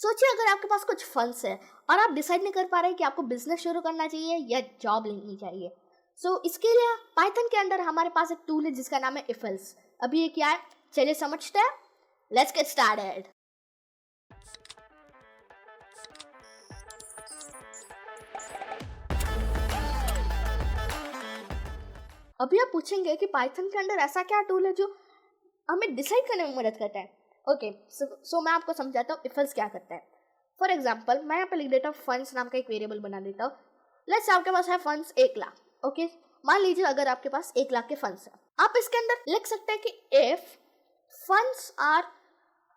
सोचिए अगर आपके पास कुछ फंड्स है और आप डिसाइड नहीं कर पा रहे कि आपको बिजनेस शुरू करना चाहिए या जॉब लेनी चाहिए। इसके लिए पाइथन के अंदर हमारे पास एक टूल है जिसका नाम है इफ एल्स। अभी ये क्या है, चलिए समझते हैं। Let's get started. अभी आप पूछेंगे कि पाइथन के अंदर ऐसा क्या टूल है जो हमें डिसाइड करने में मदद करता है। ओके, सो मैं आपको समझाता हूँ इफ एल्स क्या करता है। फॉर एग्जाम्पल मैं यहाँ पे लिख देता हूँ फंड्स नाम का एक वेरिएबल बना देता हूँ। लेट्स आपके पास है फंड्स 1 लाख। ओके, मान लीजिए अगर आपके पास 1 लाख के फंड्स है, आप इसके अंदर लिख सकते हैं कि if funds are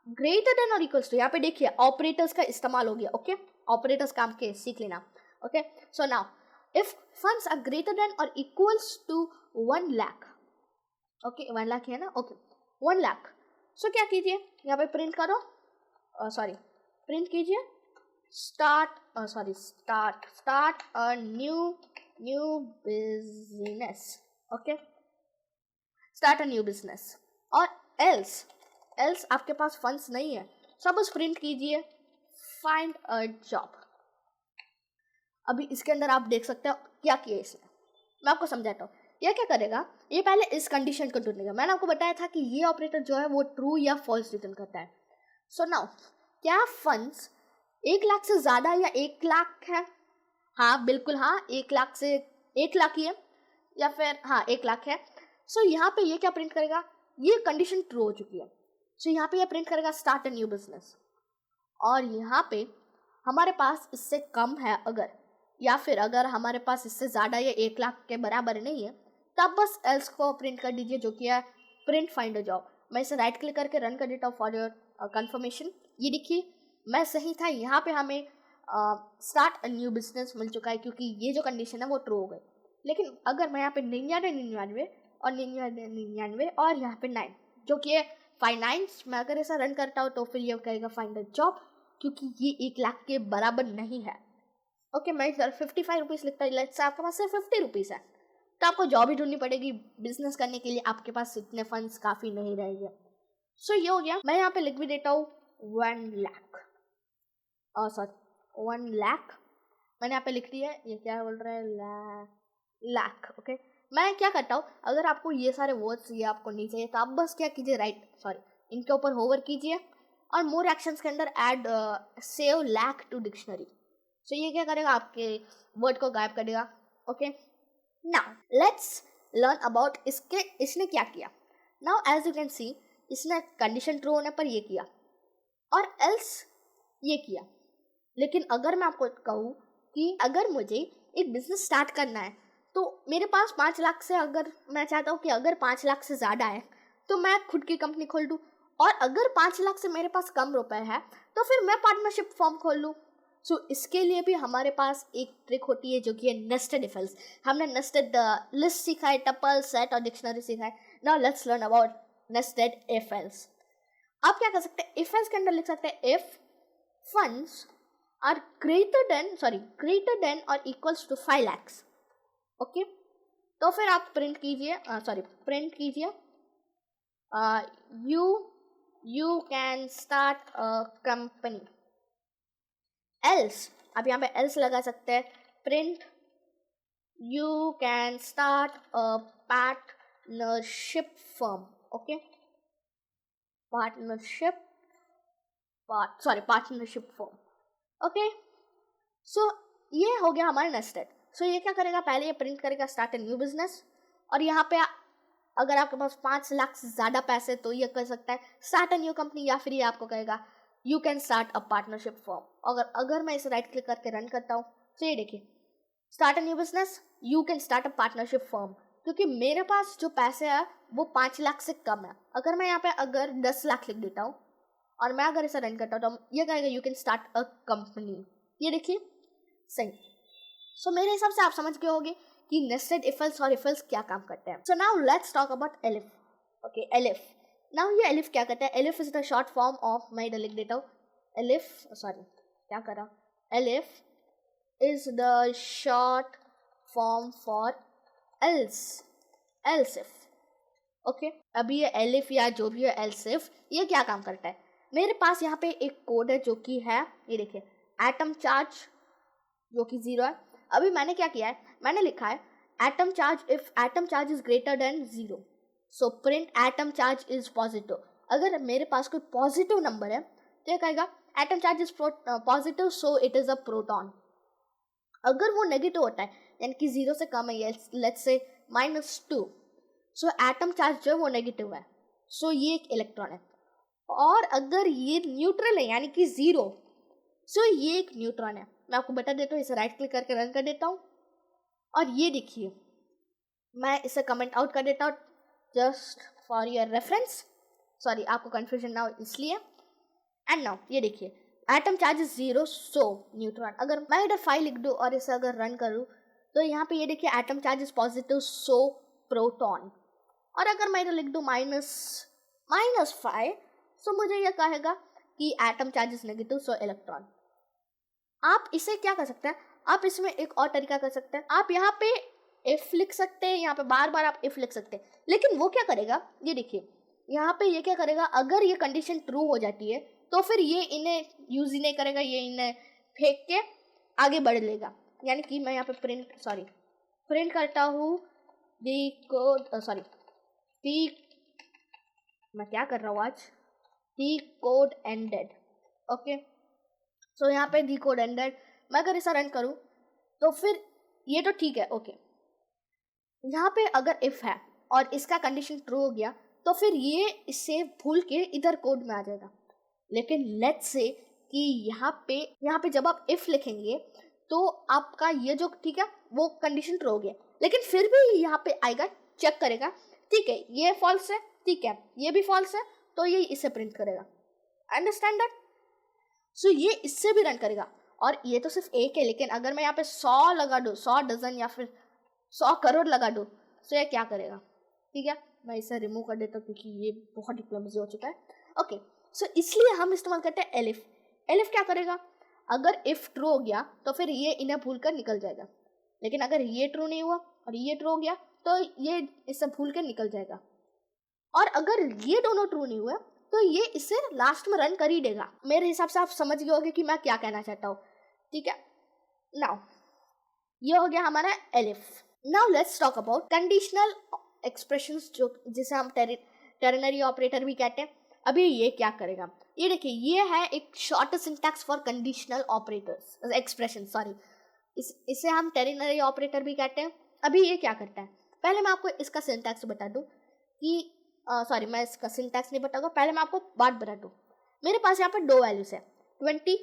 greater than और इक्वल्स टू, यहाँ पे देखिए ऑपरेटर्स का इस्तेमाल हो गया। ओके, ऑपरेटर्स काम के सीख लेना। Okay, so now if funds are greater than और equals to 1 lakh. Okay, 1 lakh है ना। ओके, 1 लाख। सो क्या कीजिए, यहाँ पे प्रिंट करो, प्रिंट कीजिए start a new business. Okay, start a new business. और एल्स आपके पास फंड्स नहीं है, सपोज प्रिंट कीजिए फाइंड अ जॉब। अभी इसके अंदर आप देख सकते हो क्या किया इसने, मैं आपको समझाता हूँ। ये क्या करेगा, ये पहले इस कंडीशन को ढूंढेगा। मैंने आपको बताया था कि ये ऑपरेटर जो है वो ट्रू या फॉल्स रिटर्न करता है। सो नाउ क्या फंड्स 1 लाख से ज्यादा या 1 लाख है? हाँ बिल्कुल, हाँ 1 लाख से 1 लाख ही है, या फिर हाँ 1 लाख है। सो यहाँ पे ये क्या प्रिंट करेगा, ये कंडीशन ट्रू हो चुकी है। सो यहाँ पे ये प्रिंट करेगा स्टार्ट अ न्यू बिजनेस। और यहाँ पे हमारे पास इससे कम है अगर, या फिर अगर हमारे पास इससे ज़्यादा या 1 लाख के बराबर नहीं है, तब बस एल्स को प्रिंट कर दीजिए जो कि है प्रिंट फाइंड अ जॉब। मैं इसे राइट क्लिक करके रन कर देता हूँ फॉर योर कंफर्मेशन। ये देखिए मैं सही था, यहाँ पे हमें स्टार्ट अ न्यू बिजनेस मिल चुका है क्योंकि ये जो कंडीशन है वो ट्रू हो गई। लेकिन अगर मैं यहाँ पे 99 और 99 और यहाँ पे 9 जो कि है फाइनेंस, मैं अगर ऐसा रन करता हूँ तो फिर ये कहेगा फाइंड अ जॉब क्योंकि ये 1 लाख के बराबर नहीं है। ओके, मैं सर 55 रुपीज़ लिखता है। लेट्स से आपके पास सिर्फ 50 रुपीज़ है, तो आपको जॉब ही ढूंढनी पड़ेगी बिजनेस करने के लिए, आपके पास इतने फंड्स काफ़ी नहीं रहेंगे। सो ये हो गया। मैं यहाँ पे लिख भी देता हूँ 1 लाख, 1 लाख मैंने यहाँ पे लिख दिया है। ये क्या बोल रहा है, लाख। ओके, मैं क्या करता हूँ, अगर आपको ये सारे वर्ड्स ये आपको नहीं चाहिए तो आप बस क्या कीजिए, इनके ऊपर होवर कीजिए और मोर एक्शंस के अंदर add save lock to dictionary. So ये क्या करेगा, आपके वर्ड को गायब कर देगा। Okay, now let's learn about इसने क्या किया। Now as you can see, इसने कंडीशन ट्रू होने पर ये किया और एल्स ये किया। लेकिन अगर मैं आपको कहूँ कि अगर मुझे एक बिजनेस स्टार्ट करना है तो मेरे पास 5 लाख से, अगर मैं चाहता हूँ कि अगर 5 लाख से ज़्यादा है तो मैं खुद की कंपनी खोल दूँ, और अगर 5 लाख से मेरे पास कम रुपए है तो फिर मैं पार्टनरशिप फॉर्म खोल लूँ। सो इसके लिए भी हमारे पास एक ट्रिक होती है जो कि है नेस्टेड इफ एल्स। हमने नेस्टेड लिस्ट सीखा है, टपल, सेट और डिक्शनरी सीखा है। Now let's learn about nested if else. आप क्या कर सकते हैं, इफ एल्स के अंदर लिख सकते हैं if funds are greater than और इक्वल्स टू 5 lakhs। ओके, तो फिर आप प्रिंट कीजिए you can start a company. Else, आप यहाँ पे एल्स लगा सकते हैं, print you can start a partnership firm. Okay, partnership firm. Okay, so ये हो गया हमारा नेस्टेड। सो ये क्या करेगा, पहले ये प्रिंट करेगा स्टार्ट अ न्यू बिजनेस, और यहाँ पे अगर आपके पास 5 लाख से ज़्यादा पैसे तो ये कर सकता है स्टार्ट अ न्यू कंपनी, या फिर ये आपको कहेगा you can start a partnership firm. अगर मैं इसे राइट क्लिक करके रन करता हूँ तो ये देखिए start a new business, you can start a partnership firm, क्योंकि मेरे पास जो पैसे है वो 5 लाख से कम है। अगर मैं यहाँ पे अगर 10 लाख लिख देता हूँ और मैं अगर इसे रन करता हूँ तो ये कहेगा you can start a company. ये देखिए सही। सो मेरे हिसाब से आप समझ गए होंगे कि नेस्टेड इफ एल्स और इफ एल्स क्या काम करते हैं। So now let's talk about elif. Okay, elif. Now ये एलिफ क्या करता है, elif is the short form of, मैं इधर लिख देता हूँ elif is the short form for else if. Okay, अभी ये एलिफ या जो भी है एल्स इफ, ये क्या काम करता है। मेरे पास यहाँ पे एक कोड है जो कि है, ये देखिए, एटम चार्ज जो कि 0 है। अभी मैंने क्या किया है, मैंने लिखा है atom charge if atom charge is greater then 0 so print atom charge is positive. अगर मेरे पास कोई पॉजिटिव नंबर है तो ये कहेगा atom charge is positive so it is a proton. अगर वो नेगेटिव होता है यानी कि 0 से कम है, let's say -2, so atom charge जो है वो नेगेटिव है, सो ये एक इलेक्ट्रॉन है। और अगर ये न्यूट्रल है यानी कि 0, सो ये एक न्यूट्रॉन है। मैं आपको बता देता हूँ, इसे राइट क्लिक करके रन कर देता हूँ और ये देखिए मैं इसे कमेंट आउट कर देता हूँ just for your reference, sorry आपको कन्फ्यूजन ना हो इसलिए। एंड नाउ ये देखिए atom charge is 0 so neutron. अगर मैं इधर 5 लिख दूँ और इसे अगर रन करूँ तो यहाँ पे ये देखिए atom charge is positive so proton. और अगर मैं इधर लिख दूँ -5 सो मुझे यह कहेगा कि atom charge is negative so electron. आप इसे क्या कर सकते हैं, आप इसमें एक और तरीका कर सकते हैं, आप यहाँ पे इफ लिख सकते हैं, यहाँ पे बार बार आप इफ लिख सकते हैं, लेकिन वो क्या करेगा, ये देखिए यहाँ पे ये क्या करेगा, अगर ये कंडीशन ट्रू हो जाती है तो फिर ये इन्हें यूज ही नहीं करेगा, ये इन्हें फेंक के आगे बढ़ लेगा। यानी कि मैं यहाँ पे प्रिंट करता हूँ दी कोड, मैं क्या कर रहा हूँ आज, दी कोड एंडेड। ओके, सो यहाँ पे दी कोड एंडेड, मैं अगर इसे रन करूँ तो फिर ये तो ठीक है। ओके, यहाँ पे अगर इफ है और इसका कंडीशन ट्रू हो गया तो फिर ये इससे भूल के इधर कोड में आ जाएगा। लेकिन लेट्स से कि यहाँ पे जब आप इफ लिखेंगे तो आपका ये जो ठीक है वो कंडीशन ट्रू हो गया, लेकिन फिर भी यहाँ पे आएगा, चेक करेगा, ठीक है ये फॉल्स है, ठीक है ये भी फॉल्स है, तो ये इसे प्रिंट करेगा। Understand that? सो ये इससे भी रन करेगा। और ये तो सिर्फ एक है, लेकिन अगर मैं यहाँ पे 100 लगा दूँ, 100 डजन या फिर 100 करोड़ लगा दूँ, तो ये क्या करेगा, ठीक है मैं इसे रिमूव कर देता हूँ क्योंकि ये बहुत ही क्लमजी हो चुका है। ओके, सो इसलिए हम इस्तेमाल करते हैं एलिफ। एलिफ क्या करेगा, अगर इफ ट्रू हो गया तो फिर ये इन्हें भूल कर निकल जाएगा, लेकिन अगर ये ट्रू नहीं हुआ और ये ट्रू हो गया तो ये इससे भूल कर निकल जाएगा। और अगर ये दोनों ट्रू नहीं हुए तो ये इसे लास्ट में रन कर ही देगा। मेरे हिसाब से आप समझ गए होंगे कि मैं क्या कहना चाहता हूँ, ठीक है। नाउ ये हो गया हमारा elif. Now let's talk about conditional expressions, जो जिसे हम टेरनरी ऑपरेटर भी कहते हैं। अभी ये क्या करेगा, ये देखिए ये है एक short syntax for conditional operators expression, sorry इसे हम टेरनरी ऑपरेटर भी कहते हैं। अभी ये क्या करता है, पहले मैं आपको इसका सिंटैक्स बता दूं कि सॉरी मैं इसका सिंटैक्स नहीं बताऊंगा, पहले मैं आपको बात बता दूं। मेरे पास यहाँ पर 2 वैल्यूज है, 20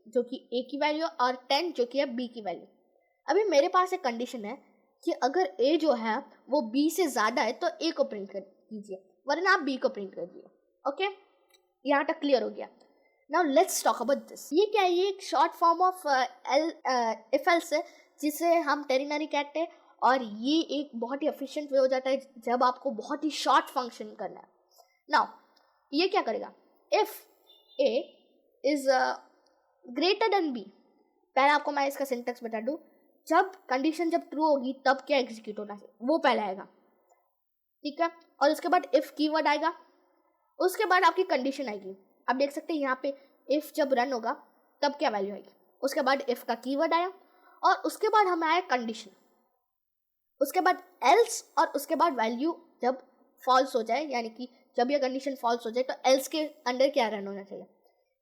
जो कि ए की वैल्यू और 10 जो कि है बी की वैल्यू। अभी मेरे पास एक कंडीशन है कि अगर ए जो है वो बी से ज़्यादा है तो ए को प्रिंट कर दीजिए, वरना आप बी को प्रिंट कर दीजिए। ओके, यहाँ तक क्लियर हो गया। Now let's talk about this. ये क्या है, ये एक short form of if else है जिसे हम टेरनरी कहते हैं, और ये एक बहुत ही एफिशिएंट वे हो जाता है जब आपको बहुत ही शॉर्ट फंक्शन करना है। नाउ ये क्या करेगा, if A is greater than B, पहले आपको मैं इसका सिंटैक्स बता दूं, जब कंडीशन जब ट्रू होगी तब क्या एग्जीक्यूट होना चाहिए वो पहले आएगा, ठीक है। और उसके बाद इफ कीवर्ड आएगा, उसके बाद आपकी कंडीशन आएगी। आप देख सकते हैं यहाँ पे इफ जब रन होगा तब क्या वैल्यू आएगी, उसके बाद इफ का कीवर्ड आया और उसके बाद हमें आया कंडीशन, उसके बाद एल्स, और उसके बाद वैल्यू जब फॉल्स हो जाए, यानी कि जब ये कंडीशन फॉल्स हो जाए तो एल्स के अंडर क्या रन होना चाहिए,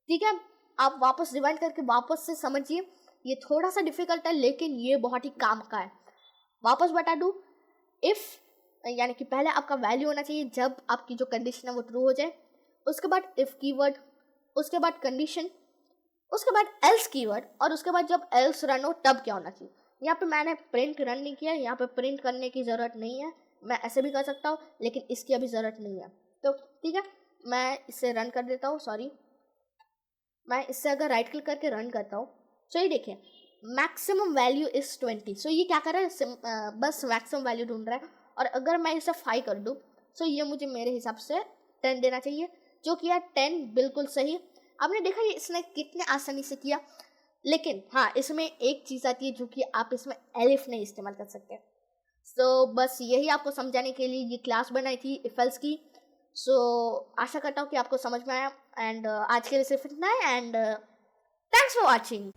ठीक है। आप वापस रिवाइंड करके वापस से समझिए, ये थोड़ा सा डिफिकल्ट है लेकिन ये बहुत ही काम का है। वापस बता दूं, इफ यानी कि पहले आपका वैल्यू होना चाहिए जब आपकी जो कंडीशन है वो ट्रू हो जाए, उसके बाद इफ कीवर्ड, उसके बाद कंडीशन, उसके बाद एल्स कीवर्ड, और उसके बाद जब एल्स रन हो तब क्या होना चाहिए। यहाँ पे मैंने प्रिंट रन नहीं किया, यहाँ पे प्रिंट करने की ज़रूरत नहीं है, मैं ऐसे भी कर सकता हूँ लेकिन इसकी अभी ज़रूरत नहीं है, तो ठीक है मैं इसे रन कर देता हूँ। सॉरी, मैं इससे अगर राइट क्लिक करके रन करता हूँ, सो ये देखिए मैक्सिमम वैल्यू इज़ 20। सो ये क्या कर रहा है, बस मैक्सिमम वैल्यू ढूंढ रहा है। और अगर मैं इसे 5 कर दूँ सो ये मुझे मेरे हिसाब से 10 देना चाहिए, जो कि है 10 बिल्कुल सही। आपने देखा ये इसने कितने आसानी से किया, लेकिन हाँ इसमें एक चीज़ आती है जो कि आप इसमें एलिफ नहीं इस्तेमाल कर सकते। सो बस यही आपको समझाने के लिए ये क्लास बनाई थी इफ एल्स की। सो आशा करता हूँ कि आपको समझ में आया, एंड आज के लिए सिर्फ इतना है, एंड थैंक्स फॉर वॉचिंग।